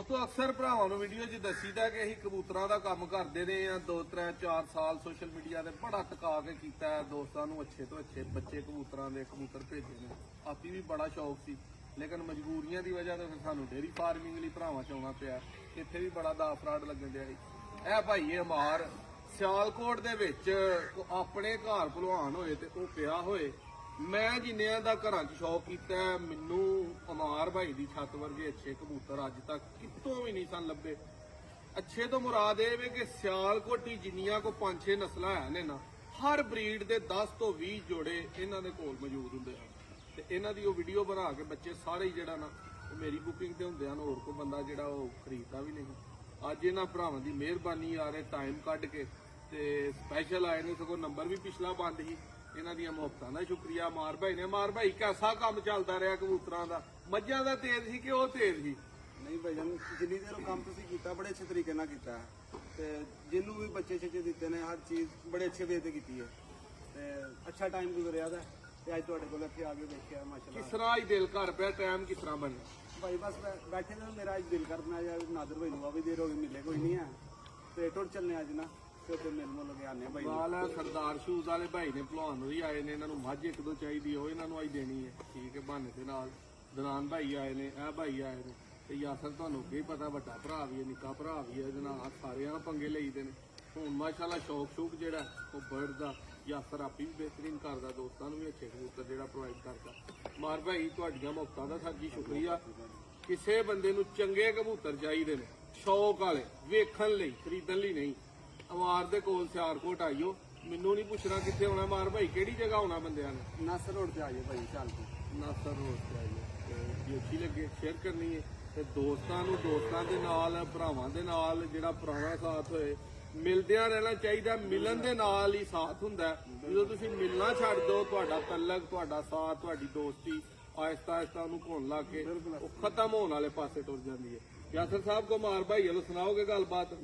ਦੋਸਤੋ ਅਕਸਰ ਭਰਾਵਾਂ ਨੂੰ ਵੀਡੀਓ 'ਚ ਦੱਸੀਦਾ ਕਿ ਅਸੀਂ ਕਬੂਤਰਾਂ ਦਾ ਕੰਮ ਕਰਦੇ ਨੇ ਆ 2-3-4 ਸਾਲ ਸੋਸ਼ਲ ਮੀਡੀਆ ਤੇ ਬੜਾ ਟਿਕਾ ਕੇ ਕੀਤਾ ਹੈ। ਦੋਸਤਾਂ ਨੂੰ ਅੱਛੇ ਤੋਂ ਅੱਛੇ ਬੱਚੇ ਕਬੂਤਰਾਂ ਦੇ ਕਬੂਤਰ ਭੇਜੇ ਨੇ। ਆਪੀ ਵੀ ਬੜਾ ਸ਼ੌਕ ਸੀ ਲੇਕਿਨ ਮਜਬੂਰੀਆਂ ਦੀ ਵਜ੍ਹਾ ਤੋਂ ਫਿਰ ਸਾਨੂੰ ਡੇਅਰੀ ਫਾਰਮਿੰਗ ਲਈ ਭਰਾਵਾਂ 'ਚ ਆਉਣਾ ਪਿਆ। ਇੱਥੇ ਵੀ ਬੜਾ ਦਾ ਫਰਾਡ ਲੱਗਣ ਡਿਆ ਸੀ। ਇਹ ਭਾਈ ਇਹ ਮਾਰ ਸਿਆਲਕੋਟ ਦੇ ਵਿੱਚ ਆਪਣੇ ਘਰ ਭਲਵਾਨ ਹੋਏ ਤੇ ਉਹ ਪਿਆ ਹੋਏ। ਮੈਂ ਜਿੰਨਿਆਂ ਦਾ ਘਰਾਂ 'ਚ ਸ਼ੌਕ ਕੀਤਾ ਮੈਨੂੰ ਅਮਾਰ ਭਾਈ ਦੀ ਛੱਤ ਵਰਗੇ ਅੱਛੇ ਕਬੂਤਰ ਅੱਜ ਤੱਕ ਕਿਤੋਂ ਵੀ ਨਹੀਂ ਸਨ ਲੱਭੇ। ਅੱਛੇ ਤੋਂ ਮੁਰਾਦ ਇਹ ਵੇ ਕਿ ਸਿਆਲਕੋਟੀ ਜਿੰਨੀਆਂ ਕੋ 5-6 ਨਸਲਾਂ ਹੈ ਨੇ ਨਾ ਹਰ ਬਰੀਡ ਦੇ 10 ਤੋਂ 20 ਜੋੜੇ ਇਹਨਾਂ ਦੇ ਕੋਲ ਮੌਜੂਦ ਹੁੰਦੇ ਹਨ ਤੇ ਇਹਨਾਂ ਦੀ ਉਹ ਵੀਡੀਓ ਬਣਾ ਕੇ ਬੱਚੇ ਸਾਰੇ ਹੀ ਜਿਹੜਾ ਨਾ ਉਹ ਮੇਰੀ ਬੁਕਿੰਗ ਤੇ ਹੁੰਦੇ ਹਨ। ਹੋਰ ਕੋਈ ਬੰਦਾ ਜਿਹੜਾ ਉਹ ਖਰੀਦਦਾ ਵੀ ਨਹੀਂ। ਅੱਜ ਇਹਨਾਂ ਭਰਾਵਾਂ ਦੀ ਮਿਹਰਬਾਨੀ ਆ ਰਹੇ ਟਾਈਮ ਕੱਢ ਕੇ ਤੇ ਸਪੈਸ਼ਲ ਆਏ ਨੇ। ਸਗੋਂ ਨੰਬਰ ਵੀ ਪਿਛਲਾ ਬੰਦ ਸੀ। ਇਹਨਾਂ ਦੀਆਂ ਮੁਹੱਬਤਾਂ ਦਾ ਸ਼ੁਕਰੀਆ ਮਾਰ ਭਾਈ ਨੇ। ਮਾਰ ਭਾਈ ਕਿਹਦਾ ਕੰਮ ਚੱਲਦਾ ਰਿਹਾ ਕਬੂਤਰਾਂ ਦਾ? ਮੱਝਾਂ ਦਾ ਤੇਜ਼ ਸੀ ਕਿ ਉਹ ਤੇਜ਼ ਸੀ? ਨਹੀਂ ਭਾਈਜਾਨ ਜਿੰਨੀ ਦੇਰ ਉਹ ਕੰਮ ਤੁਸੀਂ ਕੀਤਾ ਬੜੇ ਅੱਛੇ ਤਰੀਕੇ ਨਾਲ ਕੀਤਾ ਤੇ ਜਿਹਨੂੰ ਵੀ ਬੱਚੇ ਛੱਚੇ ਦਿੱਤੇ ਨੇ ਹਰ ਚੀਜ਼ ਬੜੇ ਅੱਛੇ ਵੇ ਤੇ ਕੀਤੀ ਹੈ ਤੇ ਅੱਛਾ ਟਾਈਮ ਗੁਜ਼ਰਿਆ ਦਾ ਤੇ ਅੱਜ ਤੁਹਾਡੇ ਕੋਲ ਇੱਥੇ ਆ ਕੇ ਦੇਖਿਆ ਮਾਸ਼ਾਅੱਲਾ। ਕਿਸ ਤਰ੍ਹਾਂ ਅੱਜ ਦਿਲ ਕਰ ਪਿਆ? ਟਾਈਮ ਕਿਸ ਤਰ੍ਹਾਂ ਬਣਿਆ? ਭਾਈ ਬਸ ਬੈਠੇ ਨੇ ਮੇਰਾ ਅੱਜ ਦਿਲ ਕਰਨਾ ਯਾਰ ਨਾਦਰ ਭਾਈ ਨੂੰ ਵੀ ਦੇਰ ਹੋ ਗਈ ਮਿਲੇ ਕੋਈ ਨਹੀਂ ਹੈ ਤੇ ਟੁੱਟ ਚੱਲਨੇ ਅੱਜ ਨਾ ਤੇ ਮਿਲ ਮੁਲ ਕੇ ਆਨੇ ਭਾਈ ਨਾਲ ਸਰਦਾਰ ਸ਼ੂਜ਼ ਵਾਲੇ ਭਾਈ ਨੇ ਭਲਵਾਨ ਵੀ ਆਏ ਨੇ। ਇਹਨਾਂ ਨੂੰ ਮੱਝ ਇੱਕ ਦੋ ਚਾਹੀਦੀ ਉਹ ਇਹਨਾਂ ਨੂੰ ਅੱਜ ਦੇਣੀ ਹੈ ਠੀਕ ਹੈ ਬਹਾਨੇ ਦੇ ਨਾਲ। ਦਨਾਨ ਭਾਈ ਆਏ ਨੇ ਇਹ ਭਾਈ ਆਏ ਨੇ ਤੇ ਯਾਸਰ ਤੁਹਾਨੂੰ ਅੱਗੇ ਹੀ ਪਤਾ ਵੱਡਾ ਭਰਾ ਵੀ ਹੈ ਨਿੱਕਾ ਭਰਾ ਵੀ ਹੈ। ਇਹਦੇ ਨਾਲ ਸਾਰਿਆਂ ਨਾਲ ਪੰਗੇ ਲਈਦੇ ਨੇ। ਹੁਣ ਮਾਸ਼ਾਅੱਲਾ ਸ਼ੌਕ ਜਿਹੜਾ ਉਹ ਬਰਡ ਦਾ ਯਾਸਰ ਆਪੀ ਵੀ ਬਿਹਤਰੀਨ ਕਰਦਾ। ਦੋਸਤਾਂ ਨੂੰ ਵੀ ਅੱਛੇ ਕਬੂਤਰ ਜਿਹੜਾ ਪ੍ਰੋਵਾਈਡ ਕਰਦਾ। ਮਾਰ ਭਾਈ ਤੁਹਾਡੀਆਂ ਮੁਹੱਬਤਾਂ ਦਾ ਸਰ ਜੀ ਸ਼ੁਕਰੀਆ। ਕਿਸੇ ਬੰਦੇ ਨੂੰ ਚੰਗੇ ਕਬੂਤਰ ਚਾਹੀਦੇ ਨੇ ਸ਼ੌਕ ਵਾਲੇ ਵੇਖਣ ਲਈ ਖਰੀਦਣ ਲਈ ਨਹੀਂ। ਅਮਾਰ ਦੇ ਕੋਲ ਸਿਆਲਕੋਟ ਆਈਓ। ਮੈਨੂੰ ਨਹੀਂ ਪੁੱਛਣਾ ਕਿੱਥੇ ਆਉਣਾ। ਮਾਰ ਭਾਈ ਕਿਹੜੀ ਜਗ੍ਹਾ ਆਉਣਾ ਬੰਦਿਆਂ ਨੇ? ਨਾਸਰ ਰੋਡ ਤੇ ਆਜੋ ਭਾਈ ਚੱਲ ਕੇ ਨਾਸਰ ਰੋਡ ਤੇ ਆਈਓ ਤੇ ਜੇ ਅੱਛੀ ਲੱਗੇ ਸ਼ੇਅਰ ਕਰਨੀ ਹੈ ਤੇ ਦੋਸਤਾਂ ਨੂੰ ਦੋਸਤਾਂ ਦੇ ਨਾਲ ਭਰਾਵਾਂ ਦੇ ਨਾਲ ਜਿਹੜਾ ਪੁਰਾਣਾ ਸਾਥ ਹੋਏ ਮਿਲਦਿਆਂ ਰਹਿਣਾ ਚਾਹੀਦਾ। ਮਿਲਣ ਦੇ ਨਾਲ ਹੀ ਸਾਥ ਹੁੰਦਾ। ਜਦੋਂ ਤੁਸੀਂ ਮਿਲਣਾ ਛੱਡ ਦਿਓ ਤੁਹਾਡਾ ਤਲਕ ਤੁਹਾਡਾ ਸਾਥ ਤੁਹਾਡੀ ਦੋਸਤੀ ਆਹਿਸਤਾ ਆਹਿਸਤਾ ਉਹਨੂੰ ਘੁਣ ਲਾ ਕੇ ਉਹ ਖਤਮ ਹੋਣ ਵਾਲੇ ਪਾਸੇ ਟੁਰ ਜਾਂਦੀ ਹੈ। ਯਾਸਰ ਸਾਹਿਬ ਕੋ ਮਾਰ ਭਾਈ ਵੱਲੋਂ ਸੁਣਾਓਗੇ ਗੱਲਬਾਤ?